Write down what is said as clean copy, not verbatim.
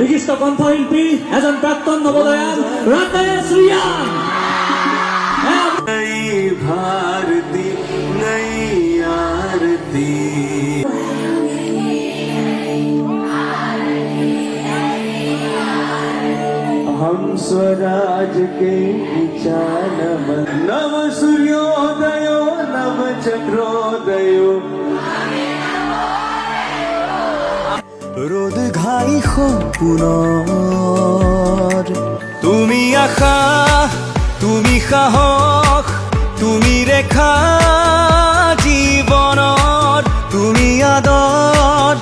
বিশিষ্ট কণ্ঠশিল্পী এজন প্ৰাক্তন নৱোদয়ান ৰাকেশ ৰিয়াং। नई भारती नई आरती हम स्वराज के नव सूर्योदय नव चंद्रोदय রোদ ঘাই সপোনৰ তুমি আশা তুমি সাহস তুমি ৰেখা জীৱনৰ তুমি আদৰ